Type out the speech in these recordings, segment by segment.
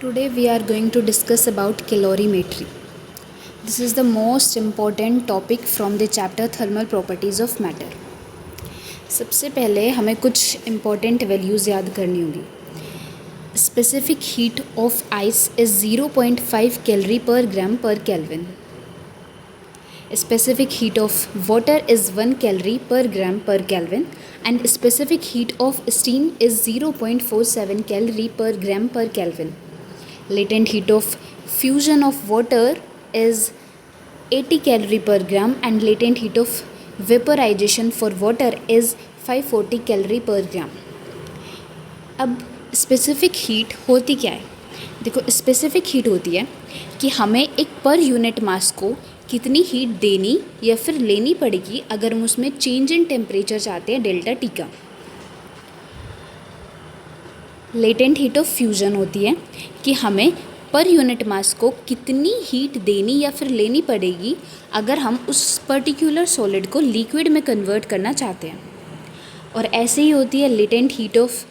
Today we are going to discuss about calorimetry. This is the most important topic from the chapter thermal properties of matter. सबसे पहले हमें कुछ important values याद करनी होगी. Specific heat of ice is 0.5 calorie per gram per Kelvin. Specific heat of water is 1 calorie per gram per Kelvin, and specific heat of steam is 0.47 calorie per gram per Kelvin. Latent heat of fusion of water is 80 calorie per gram, and latent heat of vaporization for water is 540 calorie per gram. अब specific heat होती क्या है? देखो, specific heat होती है कि हमें एक पर यूनिट मास को कितनी हीट देनी या फिर लेनी पड़ेगी अगर हम उसमें चेंज इन टेम्परेचर चाहते हैं डेल्टा टी का. लेटेंट हीट ऑफ फ्यूज़न होती है कि हमें पर यूनिट मास को कितनी हीट देनी या फिर लेनी पड़ेगी अगर हम उस पर्टिकुलर सॉलिड को लिक्विड में कन्वर्ट करना चाहते हैं. और ऐसे ही होती है लेटेंट हीट ऑफ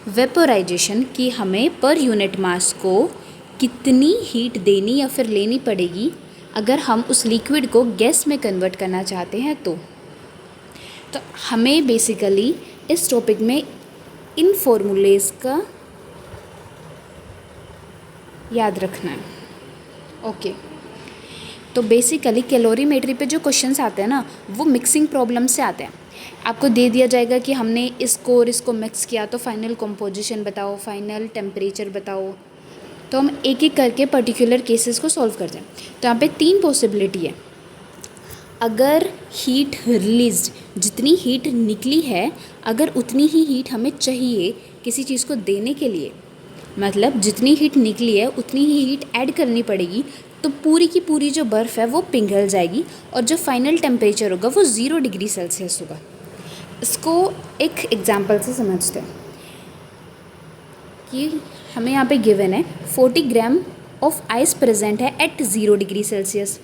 वेपोराइजेशन कि हमें पर यूनिट मास को कितनी हीट देनी या फिर लेनी पड़ेगी अगर हम उस लिक्विड को गैस में कन्वर्ट करना चाहते हैं. तो हमें बेसिकली इस टॉपिक में इन फॉर्मूलेज़ का याद रखना है. ओके, तो बेसिकली कैलोरीमेट्री पे जो क्वेश्चंस आते हैं ना, वो मिक्सिंग प्रॉब्लम से आते हैं. आपको दे दिया जाएगा कि हमने इसको और इसको मिक्स किया तो फाइनल कंपोजिशन बताओ, फाइनल टेम्परेचर बताओ. तो हम एक एक करके पर्टिकुलर केसेस को सॉल्व करते हैं. तो यहाँ पे 3 पॉसिबिलिटी है. अगर हीट रिलीज, जितनी हीट निकली है अगर उतनी ही हीट हमें चाहिए किसी चीज़ को देने के लिए, मतलब जितनी हीट निकली है उतनी ही हीट ऐड करनी पड़ेगी, तो पूरी की पूरी जो बर्फ़ है वो पिघल जाएगी और जो फाइनल टेम्परेचर होगा वो 0 डिग्री सेल्सियस होगा. इसको एक एग्जांपल से समझते हैं कि हमें यहाँ पे गिवन है 40 ग्राम ऑफ आइस प्रेजेंट है at 0 degree Celsius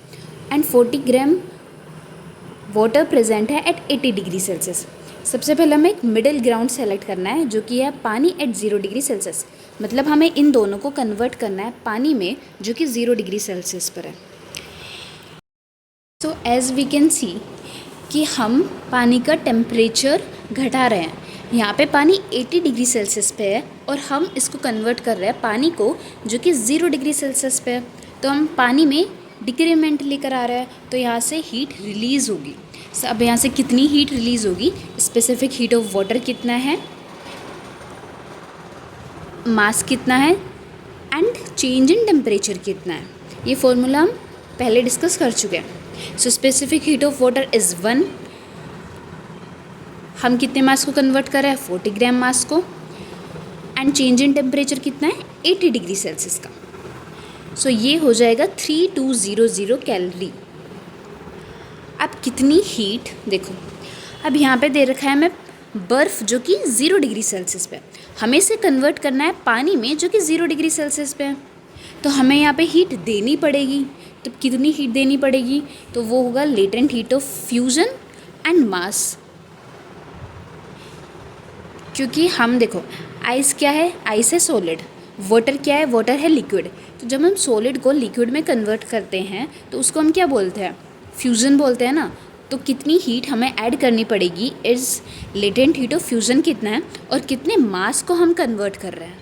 and 40 gram water present है एट 80 डिग्री सेल्सियस. सबसे पहले हमें एक मिडिल ग्राउंड सेलेक्ट करना है जो कि है पानी एट 0 डिग्री सेल्सियस. मतलब हमें इन दोनों को कन्वर्ट करना है पानी में जो कि 0 डिग्री सेल्सियस पर है. So as we can see कि हम पानी का टेम्परेचर घटा रहे हैं. यहाँ पे पानी 80 डिग्री सेल्सियस पे है और हम इसको कन्वर्ट कर रहे हैं पानी को जो कि 0 डिग्री सेल्सियस पे है. तो हम पानी में डिक्रीमेंट लेकर आ रहे हैं, तो यहाँ से हीट रिलीज़ होगी. अब यहाँ से कितनी हीट रिलीज़ होगी? स्पेसिफिक हीट ऑफ वाटर कितना है, मास कितना है एंड चेंज इन टेम्परेचर कितना है. ये फॉर्मूला हम पहले डिस्कस कर चुके हैं. So specific heat of water is 1. हम कितने मास को कन्वर्ट कर रहे हैं? 40 ग्राम मास को. एंड चेंज इन टेम्परेचर कितना है? 80 डिग्री सेल्सियस का. सो ये हो जाएगा 3200 कैलोरी. अब कितनी हीट देखो, अब यहाँ पे दे रखा है हमें बर्फ़ जो कि 0 डिग्री सेल्सियस पे, हमें इसे कन्वर्ट करना है पानी में जो कि 0 डिग्री सेल्सियस पे है. तो हमें यहाँ पे हीट देनी पड़ेगी. तो कितनी हीट देनी पड़ेगी? तो वो होगा latent heat of fusion and mass. क्योंकि हम देखो, आइस क्या है? आइस है सॉलिड. वाटर क्या है? वाटर है लिक्विड. तो जब हम सॉलिड को लिक्विड में कन्वर्ट करते हैं तो उसको हम क्या बोलते हैं? फ्यूज़न बोलते हैं ना. तो कितनी हीट हमें ऐड करनी पड़ेगी is latent heat of fusion कितना है और कितने मास को हम कन्वर्ट कर रहे हैं.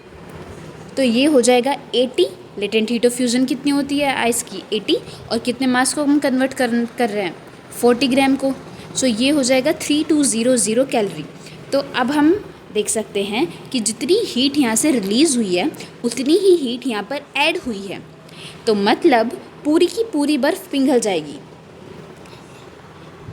तो ये हो जाएगा 80. लेटेंट हीट ऑफ फ्यूज़न कितनी होती है आइस की? 80. और कितने मास को हम कन्वर्ट कर रहे हैं? 40 ग्राम को. सो ये हो जाएगा 3200 कैलोरी. तो अब हम देख सकते हैं कि जितनी हीट यहाँ से रिलीज़ हुई है उतनी ही हीट यहाँ पर ऐड हुई है. तो मतलब पूरी की पूरी बर्फ़ पिघल जाएगी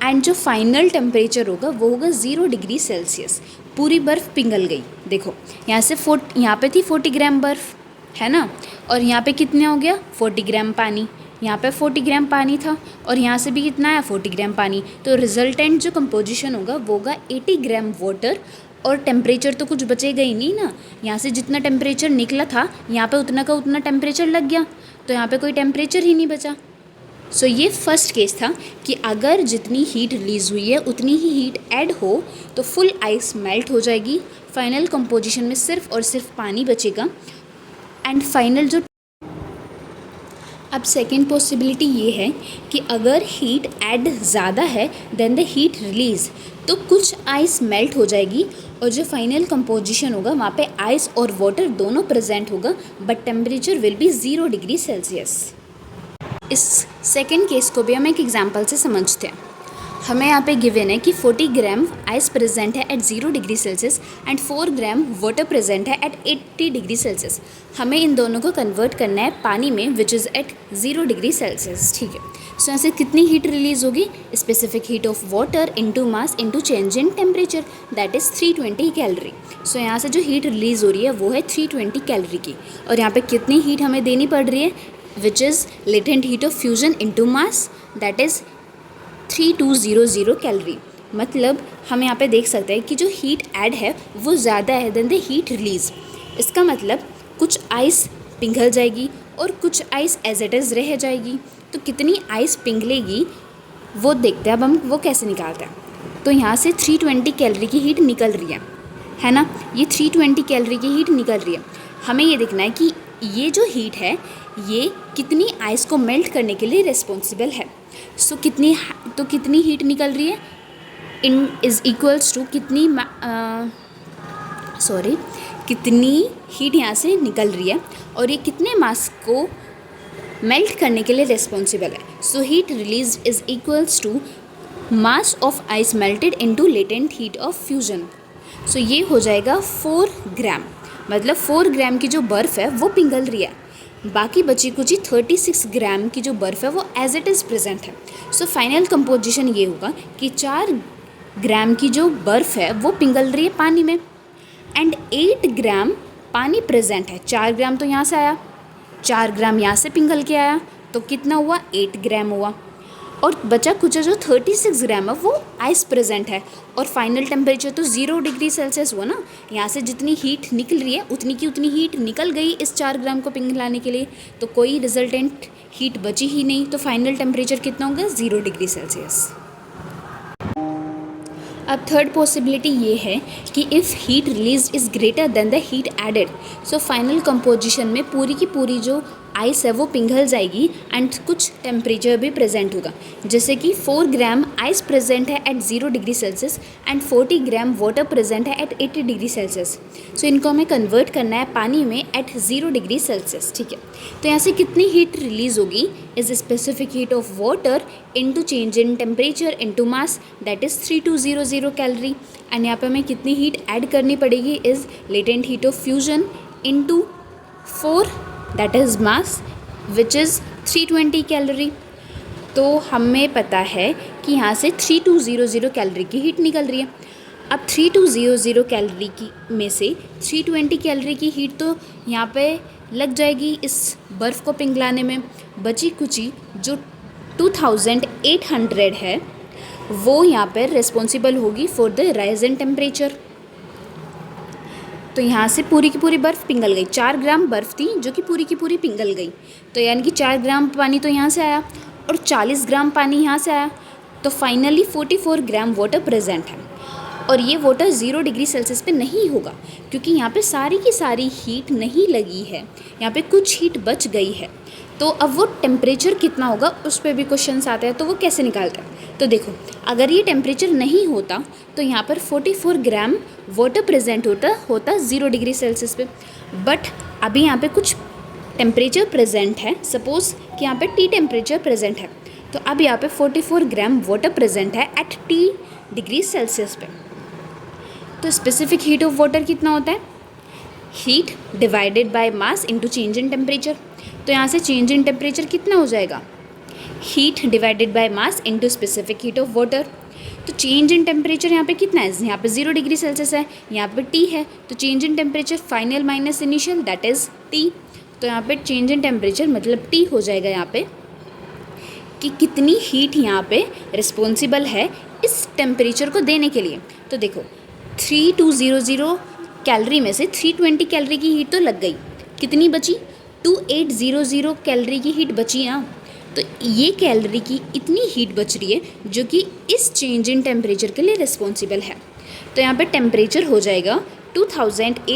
एंड जो फाइनल टेम्परेचर होगा वो होगा 0 डिग्री सेल्सियस. पूरी बर्फ़ पिघल गई. देखो, यहाँ से यहाँ पे थी 40 ग्राम बर्फ़, है ना, और यहाँ पे कितना हो गया? 40 ग्राम पानी. यहाँ पे 40 ग्राम पानी था और यहाँ से भी कितना है? 40 ग्राम पानी. तो रिजल्टेंट जो कंपोजिशन होगा वो होगा 80 ग्राम वाटर. और टेम्परेचर तो कुछ बचेगा ही नहीं ना. यहाँ से जितना टेम्परेचर निकला था यहाँ पे उतना का उतना टेम्परेचर लग गया, तो यहाँ पे कोई टेम्परेचर ही नहीं बचा. सो ये फर्स्ट केस था कि अगर जितनी हीट रिलीज़ हुई है उतनी ही हीट ऐड हो तो फुल आइस मेल्ट हो जाएगी. फाइनल कंपोजिशन में सिर्फ और सिर्फ पानी बचेगा एंड फाइनल जो अब सेकेंड पॉसिबिलिटी ये है कि अगर हीट ऐड ज़्यादा है देन द हीट रिलीज़, तो कुछ आइस मेल्ट हो जाएगी और जो फाइनल कंपोजिशन होगा वहाँ पे आइस और वाटर दोनों प्रेजेंट होगा, but temperature will be 0 degree Celsius. इस सेकेंड केस को भी हम एक एग्जांपल से समझते हैं। हमें यहाँ पे गिवन है कि 40 ग्राम आइस प्रेजेंट है at 0 degree Celsius and 4 gram water present है एट 80 डिग्री सेल्सियस। हमें इन दोनों को कन्वर्ट करना है पानी में which is at 0 degree Celsius, ठीक है। सो यहाँ से कितनी हीट रिलीज होगी? Specific heat of water into mass into change in temperature, that is 320 calorie. So यहाँ से जो हीट रिलीज हो रही है वो है 320 कैलोरी की, और यहाँ पे कितनी हीट हमें देनी पड़ रही है? Which is latent heat of fusion into mass, that is 3200 calorie. मतलब हम यहाँ पे देख सकते हैं कि जो हीट ऐड है वो ज़्यादा है देन द हीट रिलीज़। इसका मतलब कुछ आइस पिघल जाएगी और कुछ आइस एज इट इज़ रह जाएगी। तो कितनी आइस पिघलेगी वो देखते हैं अब हम वो कैसे निकालते हैं। तो यहाँ से 320 कैलोरी की हीट निकल रही है ना, ये 320 कैलोरी की हीट निकल रही है। हमें ये देखना है कि ये जो हीट है ये कितनी आइस को मेल्ट करने के लिए रिस्पॉन्सिबल है। सो कितनी हीट निकल रही है इन इज़ इक्वल्स टू कितनी हीट यहाँ से निकल रही है और ये कितने मास को मेल्ट करने के लिए रिस्पॉन्सिबल है। So heat release is equals to mass of ice melted into latent heat of fusion. So ये हो जाएगा 4 ग्राम, मतलब 4 ग्राम की जो बर्फ़ है वो पिघल रही है, बाकी बची कुछ 36 ग्राम की जो बर्फ़ है वो एज इट इज़ प्रेजेंट है। सो फाइनल कंपोजिशन ये होगा कि 4 ग्राम की जो बर्फ़ है वो पिघल रही है पानी में एंड 8 ग्राम पानी प्रेजेंट है। 4 ग्राम तो यहाँ से आया, 4 ग्राम यहाँ से पिघल के आया, तो कितना हुआ? 8 ग्राम हुआ, और बचा कुछ जो 36 ग्राम है वो आइस प्रेजेंट है, और फाइनल टेम्परेचर तो 0 डिग्री सेल्सियस हुआ ना। यहाँ से जितनी हीट निकल रही है उतनी की उतनी हीट निकल गई इस 4 ग्राम को पिघलाने के लिए, तो कोई रिजल्टेंट हीट बची ही नहीं। तो फाइनल टेम्परेचर कितना होगा? 0 डिग्री सेल्सियस। अब थर्ड पॉसिबिलिटी ये है कि if heat release is greater than the heat added, so final composition में पूरी की पूरी जो आइस है वो पिघल जाएगी एंड कुछ टेम्परेचर भी प्रेजेंट होगा, जैसे कि 4 ग्राम आइस प्रेजेंट है at 0 degree Celsius and 40 gram water present है एट 80 डिग्री सेल्सियस। सो इनको हमें कन्वर्ट करना है पानी में एट 0 डिग्री सेल्सियस, ठीक है। तो यहाँ से कितनी हीट रिलीज होगी? Is specific heat of water into change in temperature into mass, that is 3200 calorie. And यहाँ पे हमें कितनी हीट ऐड करनी पड़ेगी? Is latent heat of fusion into 4, that is mass which is 320 calorie. तो हमें पता है कि यहाँ से 3200 कैलोरी की हीट निकल रही है। अब 3200 कैलोरी की में से 320 कैलोरी की हीट तो यहाँ पे लग जाएगी इस बर्फ़ को पिघलाने में, बची कुची जो 2800 है वो यहाँ पर रिस्पॉन्सिबल होगी for the rise in temperature. तो यहाँ से पूरी की पूरी बर्फ़ पिघल गई। 4 ग्राम बर्फ़ थी जो कि पूरी की पूरी पिघल गई, तो यानी कि 4 ग्राम पानी तो यहाँ से आया और 40 ग्राम पानी यहाँ से आया, तो फाइनली 44 ग्राम वाटर प्रेजेंट है। और ये वाटर 0 डिग्री सेल्सियस पे नहीं होगा क्योंकि यहाँ पे सारी की सारी हीट नहीं लगी है, यहाँ पे कुछ हीट बच गई है। तो अब वो टेम्परेचर कितना होगा उस पर भी क्वेश्चंस आते हैं, तो वो कैसे निकालते हैं? तो देखो, अगर ये टेम्परेचर नहीं होता तो यहाँ पर 44 ग्राम वाटर प्रेजेंट होता 0 डिग्री सेल्सियस पे, बट अभी यहाँ पे कुछ टेम्परेचर प्रेजेंट है। सपोज़ कि यहाँ पे टी टेम्परेचर प्रेजेंट है, तो अब यहाँ पे 44 ग्राम वाटर प्रेजेंट है एट टी डिग्री सेल्सियस पे। तो स्पेसिफिक हीट ऑफ वाटर कितना होता है? Heat divided by mass into change in temperature. तो यहाँ से चेंज इन टेम्परेचर कितना हो जाएगा? Heat divided by mass into specific heat of water. तो चेंज इन टेम्परेचर यहाँ पे कितना है? यहाँ पे 0 डिग्री सेल्सियस है, यहाँ पे टी है, तो change in temperature final minus initial that is T. तो यहाँ पे चेंज इन टेम्परेचर मतलब टी हो जाएगा यहाँ पे कि कितनी हीट यहाँ पे रिस्पॉन्सिबल है इस टेम्परेचर को देने के लिए। तो देखो 3200 कैलोरी में से 320 कैलोरी की हीट तो लग गई, कितनी बची? 2800 कैलोरी की हीट बची ना। तो ये कैलोरी की इतनी हीट बच रही है जो कि इस चेंज इन टेम्परेचर के लिए रिस्पॉन्सिबल है। तो यहाँ पे टेम्परेचर हो जाएगा 2800